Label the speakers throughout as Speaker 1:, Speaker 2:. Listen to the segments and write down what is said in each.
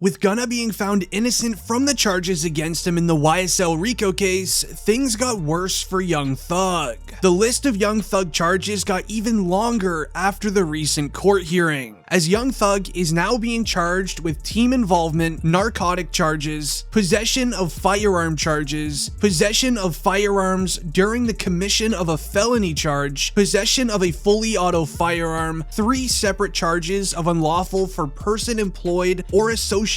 Speaker 1: With Gunna being found innocent from the charges against him in the YSL Rico case, things got worse for Young Thug. The list of Young Thug charges got even longer after the recent court hearing, as Young Thug is now being charged with team involvement, narcotic charges, possession of firearm charges, possession of firearms during the commission of a felony charge, possession of a fully auto firearm, 3 separate charges of unlawful for person employed or associated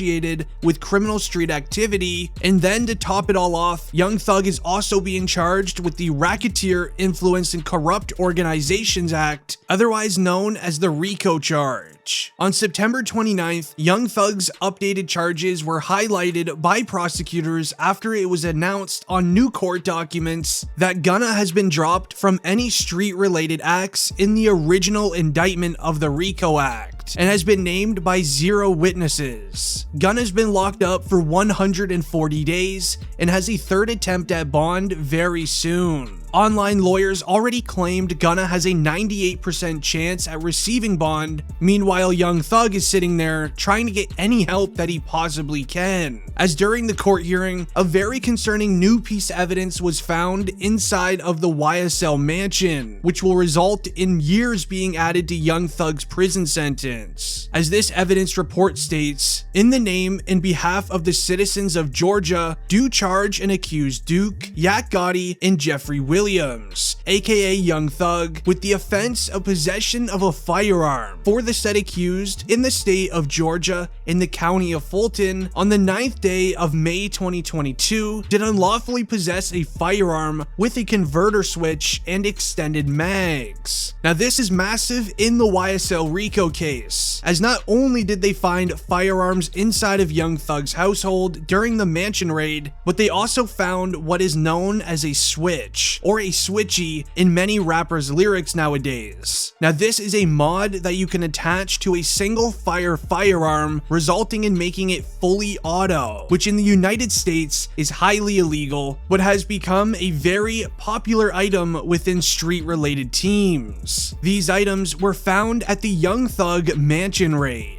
Speaker 1: with criminal street activity, and then to top it all off, Young Thug is also being charged with the Racketeer, Influence, and Corrupt Organizations Act, otherwise known as the Rico charge. On September 29th, Young Thug's updated charges were highlighted by prosecutors after it was announced on new court documents that Gunna has been dropped from any street-related acts in the original indictment of the Rico Act and has been named by 0 witnesses. Gunna's been locked up for 140 days and has a 3rd attempt at bond very soon. Online lawyers already claimed Gunna has a 98% chance at receiving bond. Meanwhile, Young Thug is sitting there trying to get any help that he possibly can. As during the court hearing, a very concerning new piece of evidence was found inside of the YSL mansion, which will result in years being added to Young Thug's prison sentence. As this evidence report states, in the name and behalf of the citizens of Georgia, do charge and accuse Duke, Yak Gotti, and Jeffrey Williams, aka Young Thug, with the offense of possession of a firearm for the said accused in the state of Georgia in the county of Fulton on the 9th day of May 2022 did unlawfully possess a firearm with a converter switch and extended mags. Now this is massive in the YSL Rico case, as not only did they find firearms inside of Young Thug's household during the mansion raid, but they also found what is known as a switch, or a switchy in many rappers' lyrics nowadays. Now this is a mod that you can attach to a single firearm, resulting in making it fully auto, which in the United States is highly illegal, but has become a very popular item within street-related teams. These items were found at the Young Thug mansion raid.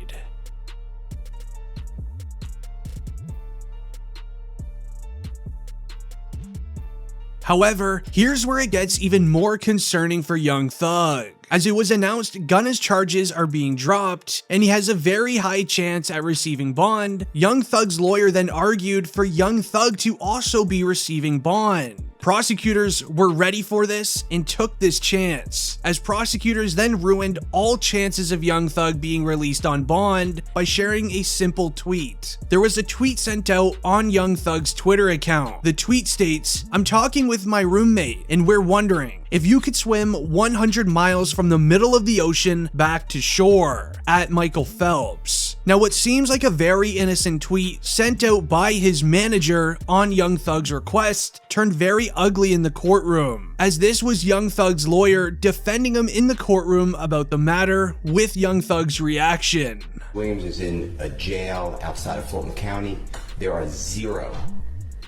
Speaker 1: However, here's where it gets even more concerning for Young Thug. As it was announced Gunna's charges are being dropped, and he has a very high chance at receiving bond, Young Thug's lawyer then argued for Young Thug to also be receiving bond. Prosecutors were ready for this and took this chance, as prosecutors then ruined all chances of Young Thug being released on bond by sharing a simple tweet. There was a tweet sent out on Young Thug's Twitter account. The tweet states, "I'm talking with my roommate and we're wondering if you could swim 100 miles from the middle of the ocean back to shore, at Michael Phelps." Now what seems like a very innocent tweet sent out by his manager on Young Thug's request turned very ugly in the courtroom, as this was Young Thug's lawyer defending him in the courtroom about the matter with Young Thug's reaction.
Speaker 2: Williams is in a jail outside of Fulton County. There are 0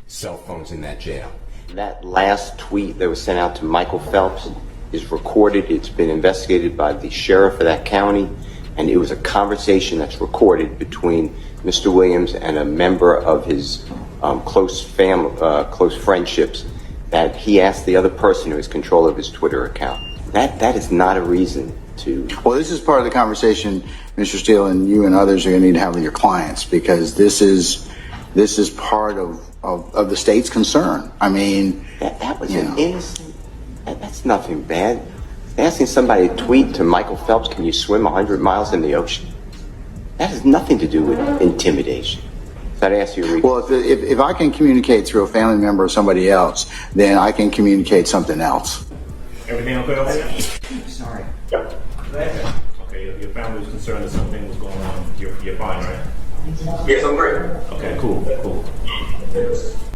Speaker 2: cell phones in that jail.
Speaker 3: That last tweet that was sent out to Michael Phelps is recorded. It's been investigated by the sheriff of that county, and it was a conversation that's recorded between Mr. Williams and a member of his close friendships, that he asked the other person who has control of his Twitter account. That is not a reason to...
Speaker 4: Well, this is part of the conversation, Mr. Steele, and you and others are going to need to have with your clients, because this is part of the state's concern. I mean...
Speaker 3: That was an innocent... That's nothing bad. Asking somebody to tweet to Michael Phelps, "Can you swim 100 miles in the ocean?" That has nothing to do with intimidation. So I'd ask you, Rico.
Speaker 4: Well, if I can communicate through a family member or somebody else, then I can communicate something else.
Speaker 5: Everything okay over there?
Speaker 2: Sorry.
Speaker 5: Yep. Okay, your family was concerned that something was going on. You're fine, right?
Speaker 6: Yes, I'm great.
Speaker 5: Okay, cool.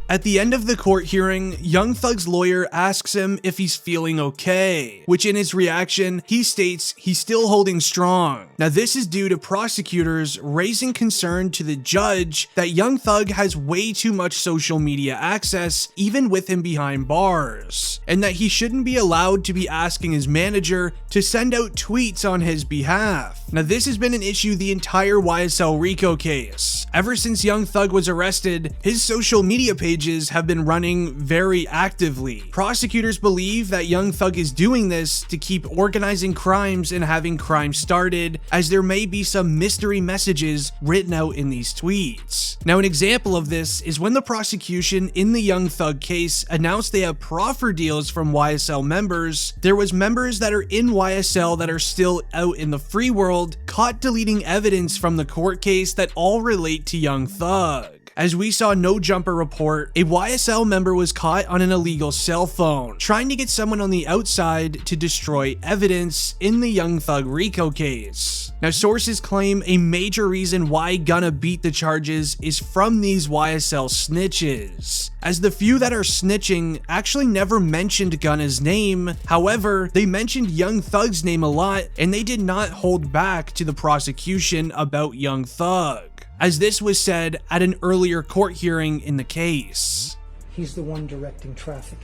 Speaker 1: At the end of the court hearing, Young Thug's lawyer asks him if he's feeling okay, which in his reaction, he states he's still holding strong. Now this is due to prosecutors raising concern to the judge that Young Thug has way too much social media access, even with him behind bars, and that he shouldn't be allowed to be asking his manager to send out tweets on his behalf. Now this has been an issue the entire YSL Rico case. Ever since Young Thug was arrested, his social media pages have been running very actively. Prosecutors believe that Young Thug is doing this to keep organizing crimes and having crimes started, as there may be some mystery messages written out in these tweets. Now an example of this is when the prosecution in the Young Thug case announced they have proffer deals from YSL members, there was members that are in YSL that are still out in the free world caught deleting evidence from the court case that all relate to Young Thug. As we saw No Jumper report, a YSL member was caught on an illegal cell phone, trying to get someone on the outside to destroy evidence in the Young Thug Rico case. Now sources claim a major reason why Gunna beat the charges is from these YSL snitches, as the few that are snitching actually never mentioned Gunna's name. However, they mentioned Young Thug's name a lot, and they did not hold back to the prosecution about Young Thug, as this was said at an earlier court hearing in the case.
Speaker 6: He's the one directing traffic.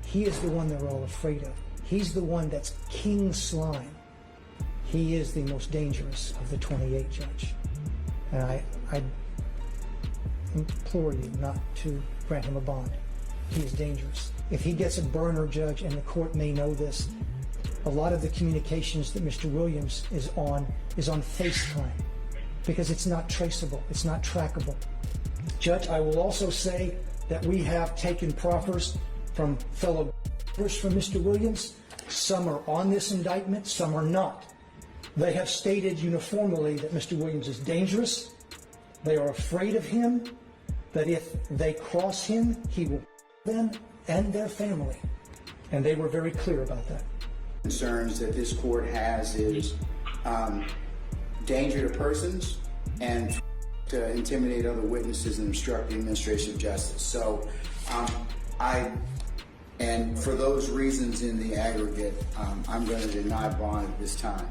Speaker 6: He is the one they're all afraid of. He's the one that's king slime. He is the most dangerous of the 28, Judge. And I implore you not to grant him a bond. He is dangerous. If he gets a burner, Judge, and the court may know this, a lot of the communications that Mr. Williams is on FaceTime, because it's not traceable, it's not trackable. Judge, I will also say that we have taken proffers from fellow from Mr. Williams. Some are on this indictment, some are not. They have stated uniformly that Mr. Williams is dangerous. They are afraid of him, that if they cross him, he will them and their family. And they were very clear about that.
Speaker 4: Concerns that this court has is danger to persons and to intimidate other witnesses and obstruct the administration of justice. So and for those reasons in the aggregate, I'm going to deny bond at this time.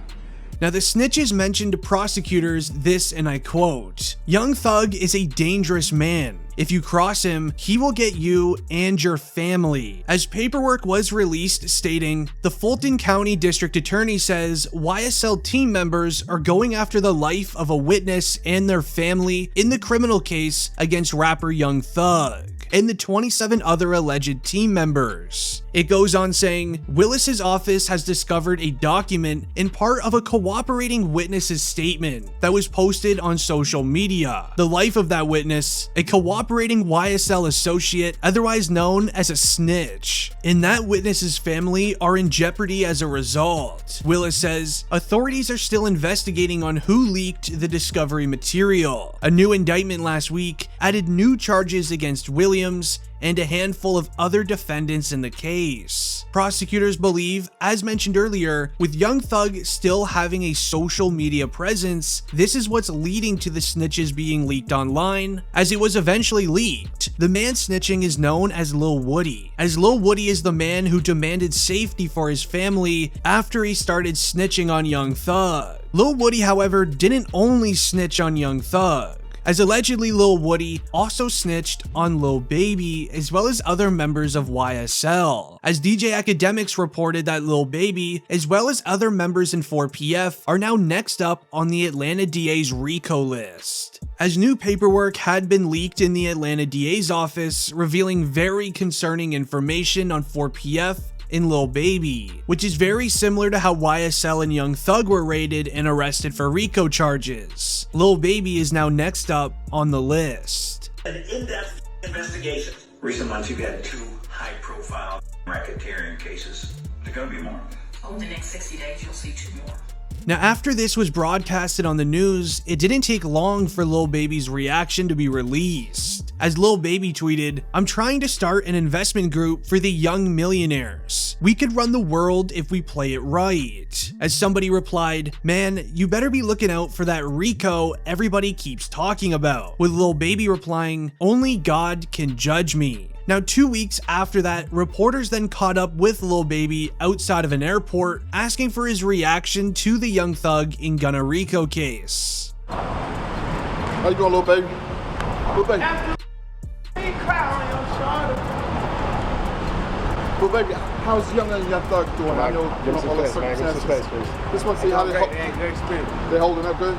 Speaker 1: Now the snitches mentioned to prosecutors this, and I quote, "Young Thug is a dangerous man. If you cross him, he will get you and your family." As paperwork was released stating, the Fulton County District Attorney says YSL team members are going after the life of a witness and their family in the criminal case against rapper Young Thug and the 27 other alleged team members. It goes on saying, Willis's office has discovered a document in part of a cooperating witness's statement that was posted on social media. The life of that witness, a cooperating YSL associate, otherwise known as a snitch, and that witness's family are in jeopardy as a result. Willis says, authorities are still investigating on who leaked the discovery material. A new indictment last week added new charges against Williams and a handful of other defendants in the case. Prosecutors believe, as mentioned earlier, with Young Thug still having a social media presence, this is what's leading to the snitches being leaked online, as it was eventually leaked. The man snitching is known as Lil Woody, as Lil Woody is the man who demanded safety for his family after he started snitching on Young Thug. Lil Woody, however, didn't only snitch on Young Thug, as allegedly Lil Woody also snitched on Lil Baby as well as other members of YSL, as DJ Academics reported that Lil Baby as well as other members in 4PF are now next up on the Atlanta DA's Rico list, as new paperwork had been leaked in the Atlanta DA's office revealing very concerning information on 4PF in Lil Baby, which is very similar to how YSL and Young Thug were raided and arrested for Rico charges. Lil Baby is now next up on the list.
Speaker 7: An in-depth investigation. Recent months you've had 2 high-profile racketeering cases. There are going to be more.
Speaker 8: Over the next 60 days you'll see 2 more.
Speaker 1: Now after this was broadcasted on the news, it didn't take long for Lil Baby's reaction to be released, as Lil Baby tweeted, "I'm trying to start an investment group for the young millionaires. "We could run the world if we play it right." As somebody replied, "Man, you better be looking out for that Rico everybody keeps talking about," with Lil Baby replying, "Only God can judge me." Now, 2 weeks after that, reporters then caught up with Lil Baby outside of an airport, asking for his reaction to the Young Thug in Gunna Rico case.
Speaker 9: How you doing, Lil Baby? Lil Baby. Lil Baby, how's Young and Young Thug doing? I know all the circumstances. Just want to see how they holding up good?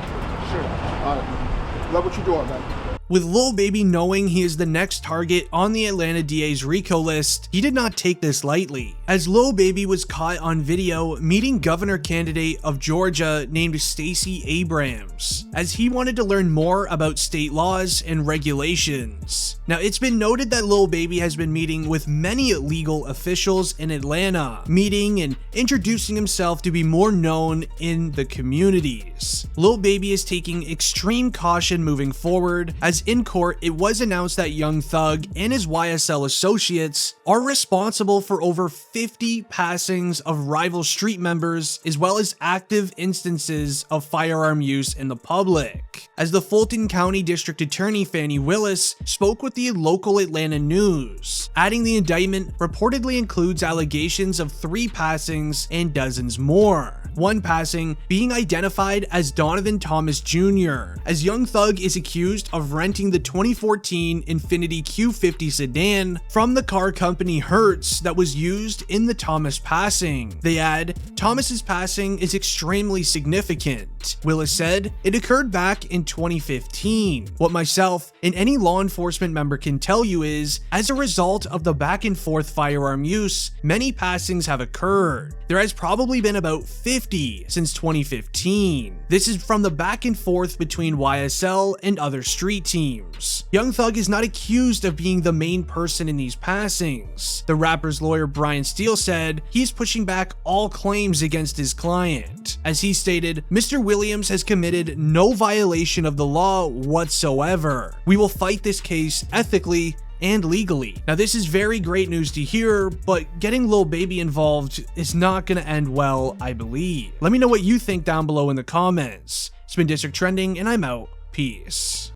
Speaker 9: Sure. All right. Love what you're doing, man.
Speaker 1: With Lil Baby knowing he is the next target on the Atlanta DA's Rico list, he did not take this lightly, as Lil Baby was caught on video meeting governor candidate of Georgia named Stacey Abrams, as he wanted to learn more about state laws and regulations. Now, it's been noted that Lil Baby has been meeting with many legal officials in Atlanta, meeting and introducing himself to be more known in the communities. Lil Baby is taking extreme caution moving forward, as in court it was announced that Young Thug and his YSL associates are responsible for over 50 passings of rival street members, as well as active instances of firearm use in the public. As the Fulton County District Attorney Fannie Willis spoke with the local Atlanta news, adding the indictment reportedly includes allegations of 3 passings and dozens more. One passing being identified as Donovan Thomas Jr., as Young Thug is accused of renting the 2014 Infiniti Q50 sedan from the car company Hertz that was used in the Thomas passing. They add, "Thomas's passing is extremely significant." Willis said, "It occurred back in 2015. What myself and any law enforcement member can tell you is, as a result of the back and forth firearm use, many passings have occurred. There has probably been about 50 since 2015. This is from the back and forth between YSL and other street teams. Young Thug is not accused of being the main person in these passings." The rapper's lawyer Brian Steele said he's pushing back all claims against his client. As he stated, "Mr. Williams has committed no violation of the law whatsoever. We will fight this case ethically and legally." Now, this is very great news to hear, but getting Lil Baby involved is not going to end well, I believe. Let me know what you think down below in the comments. It's been District Trending, and I'm out. Peace.